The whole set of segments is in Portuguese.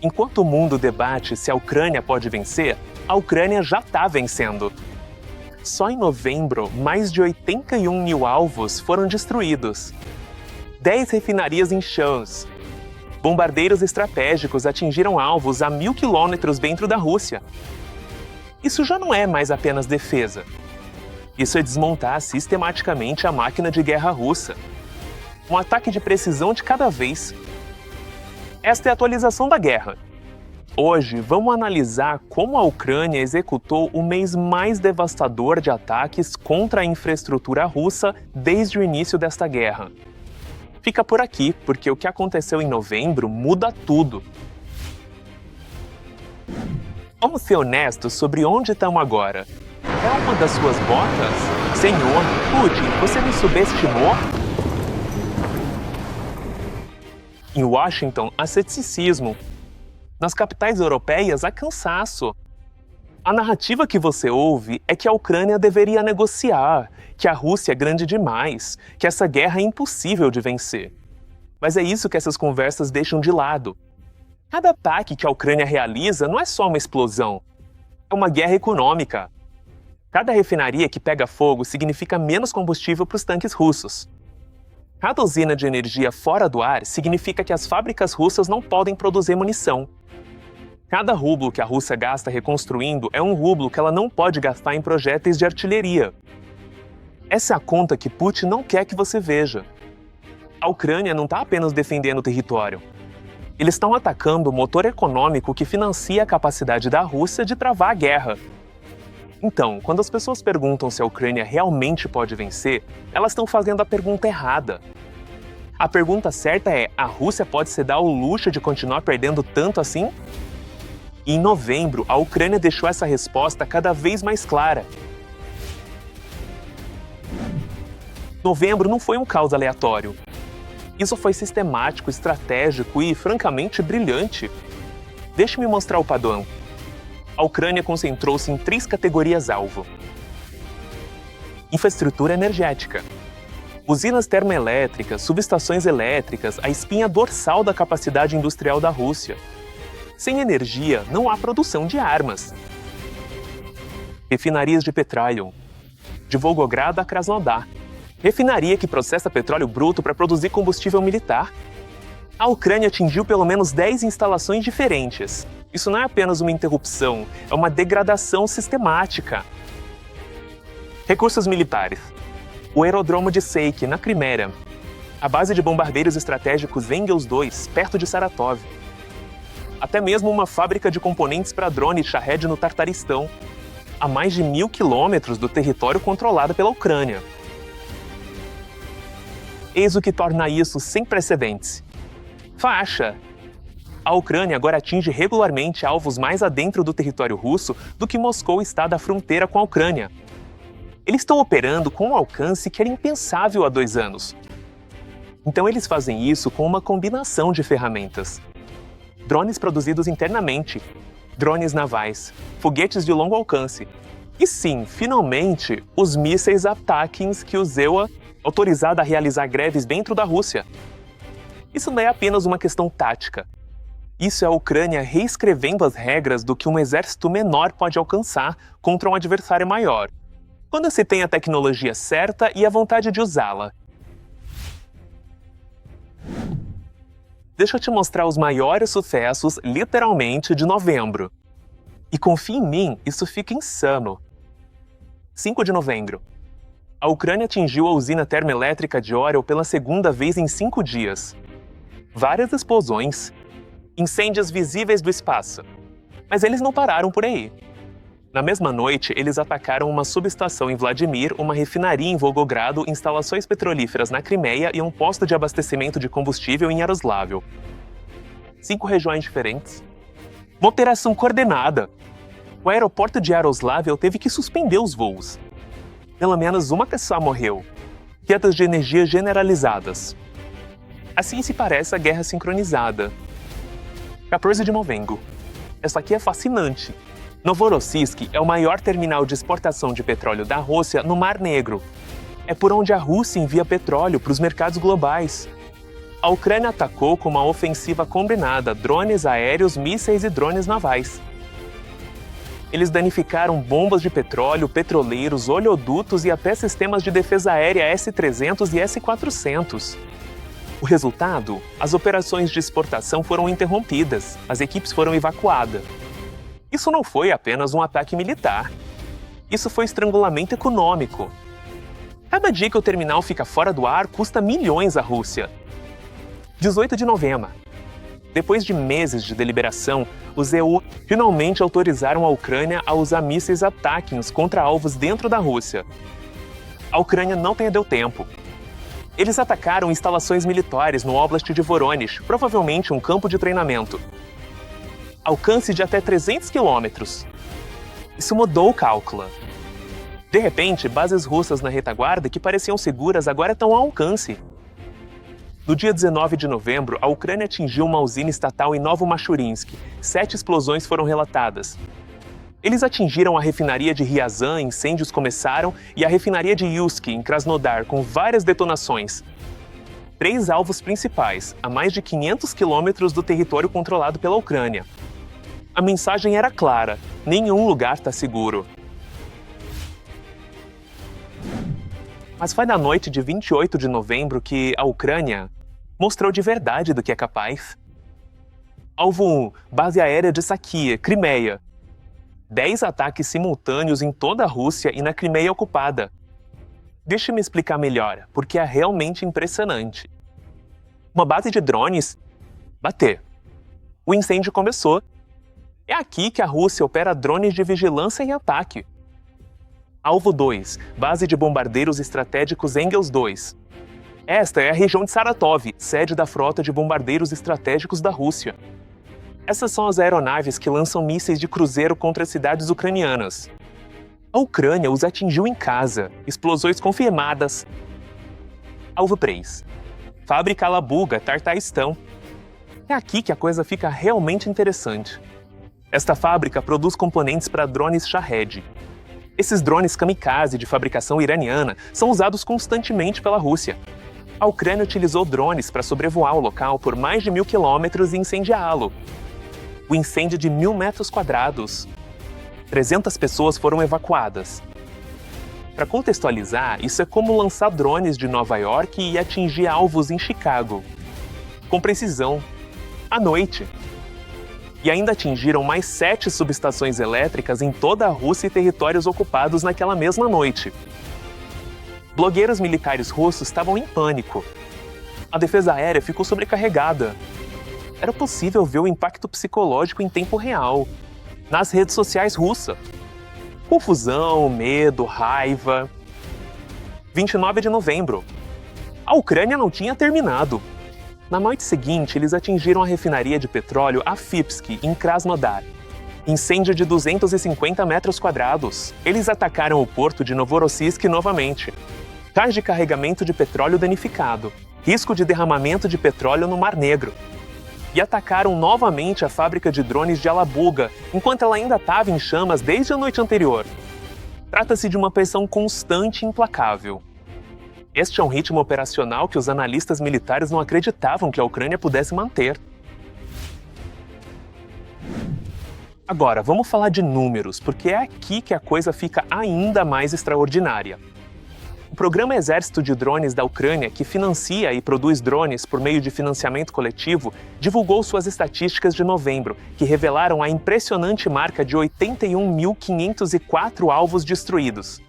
Enquanto o mundo debate se a Ucrânia pode vencer, a Ucrânia já está vencendo. Só em novembro, mais de 81 mil alvos foram destruídos. 10 refinarias em chãos. Bombardeiros estratégicos atingiram alvos a 1.000 quilômetros dentro da Rússia. Isso já não é mais apenas defesa. Isso é desmontar sistematicamente a máquina de guerra russa. Um ataque de precisão de cada vez. Esta é a atualização da guerra. Hoje, vamos analisar como a Ucrânia executou o mês mais devastador de ataques contra a infraestrutura russa desde o início desta guerra. Fica por aqui, porque o que aconteceu em novembro muda tudo. Vamos ser honestos sobre onde estamos agora. É uma das suas botas? Senhor, Putin, você me subestimou? Em Washington, há ceticismo. Nas capitais europeias, há cansaço. A narrativa que você ouve é que a Ucrânia deveria negociar, que a Rússia é grande demais, que essa guerra é impossível de vencer. Mas é isso que essas conversas deixam de lado. Cada ataque que a Ucrânia realiza não é só uma explosão, é uma guerra econômica. Cada refinaria que pega fogo significa menos combustível para os tanques russos. Cada usina de energia fora do ar significa que as fábricas russas não podem produzir munição. Cada rublo que a Rússia gasta reconstruindo é um rublo que ela não pode gastar em projéteis de artilharia. Essa é a conta que Putin não quer que você veja. A Ucrânia não está apenas defendendo o território. Eles estão atacando o motor econômico que financia a capacidade da Rússia de travar a guerra. Então, quando as pessoas perguntam se a Ucrânia realmente pode vencer, elas estão fazendo a pergunta errada. A pergunta certa é: a Rússia pode se dar o luxo de continuar perdendo tanto assim? E em novembro, a Ucrânia deixou essa resposta cada vez mais clara. Novembro não foi um caos aleatório. Isso foi sistemático, estratégico e, francamente, brilhante. Deixe-me mostrar o padrão. A Ucrânia concentrou-se em 3 categorias-alvo. Infraestrutura energética. Usinas termoelétricas, subestações elétricas, a espinha dorsal da capacidade industrial da Rússia. Sem energia, não há produção de armas. Refinarias de petróleo. De Volgogrado a Krasnodar. Refinaria que processa petróleo bruto para produzir combustível militar. A Ucrânia atingiu pelo menos 10 instalações diferentes. Isso não é apenas uma interrupção, é uma degradação sistemática. Recursos militares. O aerodromo de Seik, na Crimeia. A base de bombardeiros estratégicos Engels II, perto de Saratov. Até mesmo uma fábrica de componentes para drone Shahed no Tartaristão, a mais de 1.000 quilômetros do território controlado pela Ucrânia. Eis o que torna isso sem precedentes. Faixa. A Ucrânia agora atinge regularmente alvos mais adentro do território russo do que Moscou está da fronteira com a Ucrânia. Eles estão operando com um alcance que era impensável há 2 anos. Então eles fazem isso com uma combinação de ferramentas. Drones produzidos internamente, drones navais, foguetes de longo alcance. E sim, finalmente, os mísseis Atacms que o ZEUA autorizado a realizar greves dentro da Rússia. Isso não é apenas uma questão tática. Isso é a Ucrânia reescrevendo as regras do que um exército menor pode alcançar contra um adversário maior, quando se tem a tecnologia certa e a vontade de usá-la. Deixa eu te mostrar os maiores sucessos, literalmente, de novembro. E confia em mim, isso fica insano. 5 de novembro. A Ucrânia atingiu a usina termoelétrica de Orel pela 2ª vez em 5 dias. Várias explosões. Incêndios visíveis do espaço. Mas eles não pararam por aí. Na mesma noite, eles atacaram uma subestação em Vladimir, uma refinaria em Volgogrado, instalações petrolíferas na Crimeia e um posto de abastecimento de combustível em Yaroslavl. 5 regiões diferentes. Uma operação coordenada. O aeroporto de Yaroslavl teve que suspender os voos. Pelo menos uma pessoa morreu. Quedas de energia generalizadas. Assim se parece a guerra sincronizada. 14 de novembro. Essa aqui é fascinante. Novorossiysk é o maior terminal de exportação de petróleo da Rússia no Mar Negro. É por onde a Rússia envia petróleo para os mercados globais. A Ucrânia atacou com uma ofensiva combinada, drones aéreos, mísseis e drones navais. Eles danificaram bombas de petróleo, petroleiros, oleodutos e até sistemas de defesa aérea S-300 e S-400. O resultado? As operações de exportação foram interrompidas, as equipes foram evacuadas. Isso não foi apenas um ataque militar. Isso foi estrangulamento econômico. Cada dia que o terminal fica fora do ar custa milhões à Rússia. 18 de novembro. Depois de meses de deliberação, os EU finalmente autorizaram a Ucrânia a usar mísseis ATACMS contra alvos dentro da Rússia. A Ucrânia não perdeu tempo. Eles atacaram instalações militares no Oblast de Voronezh, provavelmente um campo de treinamento. Alcance de até 300 quilômetros. Isso mudou o cálculo. De repente, bases russas na retaguarda que pareciam seguras agora estão ao alcance. No dia 19 de novembro, a Ucrânia atingiu uma usina estatal em Novo-Machurinsк. 7 explosões foram relatadas. Eles atingiram a refinaria de Ryazan, incêndios começaram, e a refinaria de Yuysk, em Krasnodar, com várias detonações. 3 alvos principais, a mais de 500 quilômetros do território controlado pela Ucrânia. A mensagem era clara: nenhum lugar está seguro. Mas foi na noite de 28 de novembro que a Ucrânia mostrou de verdade do que é capaz. Alvo 1, base aérea de Sakia, Crimeia. 10 ataques simultâneos em toda a Rússia e na Crimeia ocupada. Deixe-me explicar melhor, porque é realmente impressionante. Uma base de drones? Bater. O incêndio começou. É aqui que a Rússia opera drones de vigilância e ataque. Alvo 2, base de bombardeiros estratégicos Engels 2. Esta é a região de Saratov, sede da frota de bombardeiros estratégicos da Rússia. Essas são as aeronaves que lançam mísseis de cruzeiro contra as cidades ucranianas. A Ucrânia os atingiu em casa, explosões confirmadas. Alvo 3, fábrica Alabuga, Tartaistão. É aqui que a coisa fica realmente interessante. Esta fábrica produz componentes para drones Shahed. Esses drones kamikaze de fabricação iraniana são usados constantemente pela Rússia. A Ucrânia utilizou drones para sobrevoar o local por mais de 1.000 quilômetros e incendiá-lo. O incêndio de 1.000 metros quadrados. 300 pessoas foram evacuadas. Para contextualizar, isso é como lançar drones de Nova York e atingir alvos em Chicago. Com precisão. À noite. E ainda atingiram mais 7 subestações elétricas em toda a Rússia e territórios ocupados naquela mesma noite. Blogueiros militares russos estavam em pânico. A defesa aérea ficou sobrecarregada. Era possível ver o impacto psicológico em tempo real, nas redes sociais russas. Confusão, medo, raiva. 29 de novembro. A Ucrânia não tinha terminado. Na noite seguinte, eles atingiram a refinaria de petróleo Afipsk, em Krasnodar. Incêndio de 250 metros quadrados. Eles atacaram o porto de Novorossiysk novamente. Cais de carregamento de petróleo danificado. Risco de derramamento de petróleo no Mar Negro. E atacaram novamente a fábrica de drones de Alabuga, enquanto ela ainda estava em chamas desde a noite anterior. Trata-se de uma pressão constante e implacável. Este é um ritmo operacional que os analistas militares não acreditavam que a Ucrânia pudesse manter. Agora, vamos falar de números, porque é aqui que a coisa fica ainda mais extraordinária. O Programa Exército de Drones da Ucrânia, que financia e produz drones por meio de financiamento coletivo, divulgou suas estatísticas de novembro, que revelaram a impressionante marca de 81.504 alvos destruídos.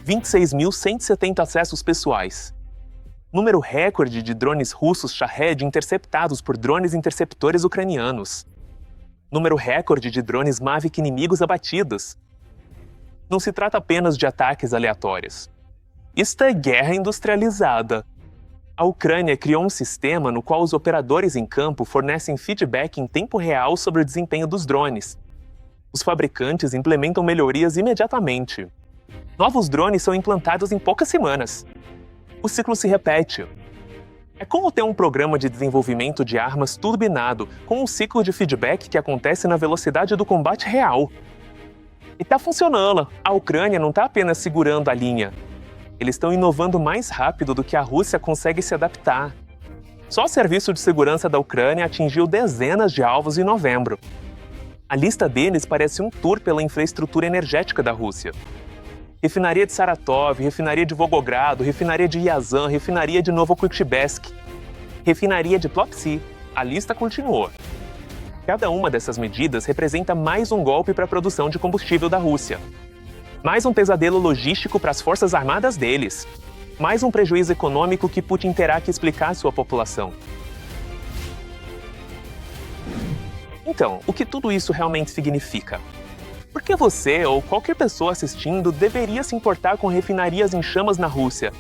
26.170 acessos pessoais. Número recorde de drones russos Shahed interceptados por drones interceptores ucranianos. Número recorde de drones Mavic inimigos abatidos. Não se trata apenas de ataques aleatórios. Isto é guerra industrializada. A Ucrânia criou um sistema no qual os operadores em campo fornecem feedback em tempo real sobre o desempenho dos drones. Os fabricantes implementam melhorias imediatamente. Novos drones são implantados em poucas semanas. O ciclo se repete. É como ter um programa de desenvolvimento de armas turbinado, com um ciclo de feedback que acontece na velocidade do combate real. E tá funcionando. A Ucrânia não tá apenas segurando a linha. Eles estão inovando mais rápido do que a Rússia consegue se adaptar. Só o Serviço de Segurança da Ucrânia atingiu dezenas de alvos em novembro. A lista deles parece um tour pela infraestrutura energética da Rússia. Refinaria de Saratov, refinaria de Volgogrado, refinaria de Ryazan, refinaria de Novokuznetsk, refinaria de Plopsi. A lista continuou. Cada uma dessas medidas representa mais um golpe para a produção de combustível da Rússia. Mais um pesadelo logístico para as forças armadas deles. Mais um prejuízo econômico que Putin terá que explicar à sua população. Então, o que tudo isso realmente significa? Por que você ou qualquer pessoa assistindo deveria se importar com refinarias em chamas na Rússia?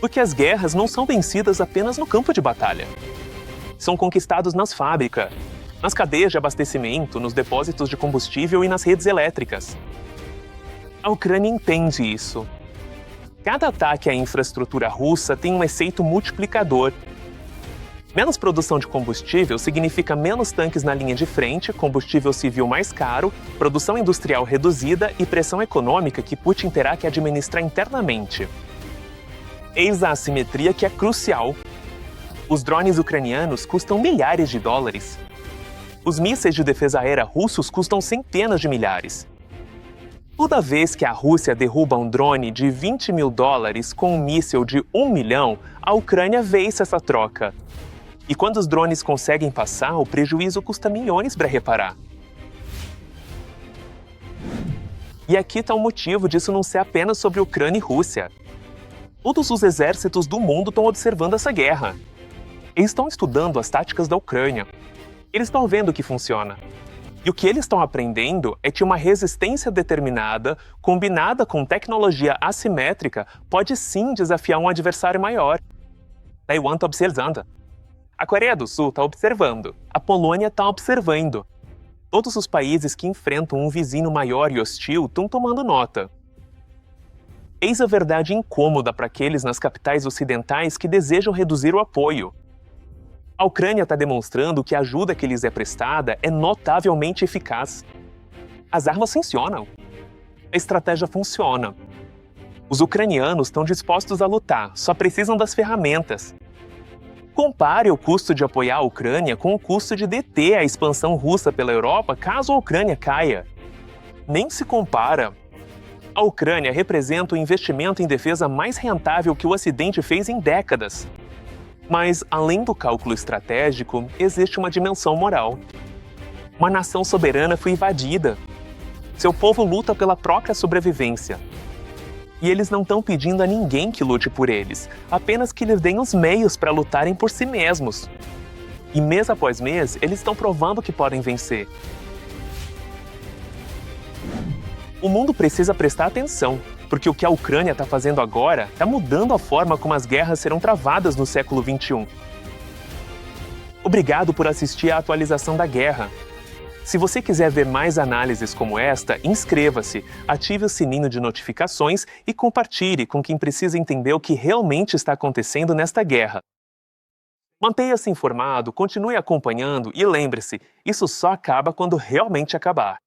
Porque as guerras não são vencidas apenas no campo de batalha. São conquistados nas fábricas, nas cadeias de abastecimento, nos depósitos de combustível e nas redes elétricas. A Ucrânia entende isso. Cada ataque à infraestrutura russa tem um efeito multiplicador. Menos produção de combustível significa menos tanques na linha de frente, combustível civil mais caro, produção industrial reduzida e pressão econômica que Putin terá que administrar internamente. Eis a assimetria que é crucial. Os drones ucranianos custam milhares de dólares. Os mísseis de defesa aérea russos custam centenas de milhares. Toda vez que a Rússia derruba um drone de 20 mil dólares com um míssil de 1 milhão, a Ucrânia vence essa troca. E quando os drones conseguem passar, o prejuízo custa milhões para reparar. E aqui está o motivo disso não ser apenas sobre Ucrânia e Rússia. Todos os exércitos do mundo estão observando essa guerra. Eles estão estudando as táticas da Ucrânia. Eles estão vendo o que funciona. E o que eles estão aprendendo é que uma resistência determinada, combinada com tecnologia assimétrica, pode sim desafiar um adversário maior. Taiwan está observando. A Coreia do Sul está observando. A Polônia está observando. Todos os países que enfrentam um vizinho maior e hostil estão tomando nota. Eis a verdade incômoda para aqueles nas capitais ocidentais que desejam reduzir o apoio. A Ucrânia está demonstrando que a ajuda que lhes é prestada é notavelmente eficaz. As armas funcionam. A estratégia funciona. Os ucranianos estão dispostos a lutar, só precisam das ferramentas. Compare o custo de apoiar a Ucrânia com o custo de deter a expansão russa pela Europa caso a Ucrânia caia. Nem se compara. A Ucrânia representa o investimento em defesa mais rentável que o Ocidente fez em décadas. Mas, além do cálculo estratégico, existe uma dimensão moral. Uma nação soberana foi invadida. Seu povo luta pela própria sobrevivência. E eles não estão pedindo a ninguém que lute por eles, apenas que lhes deem os meios para lutarem por si mesmos. E mês após mês, eles estão provando que podem vencer. O mundo precisa prestar atenção, porque o que a Ucrânia está fazendo agora está mudando a forma como as guerras serão travadas no século XXI. Obrigado por assistir à atualização da guerra. Se você quiser ver mais análises como esta, inscreva-se, ative o sininho de notificações e compartilhe com quem precisa entender o que realmente está acontecendo nesta guerra. Mantenha-se informado, continue acompanhando e lembre-se, isso só acaba quando realmente acabar.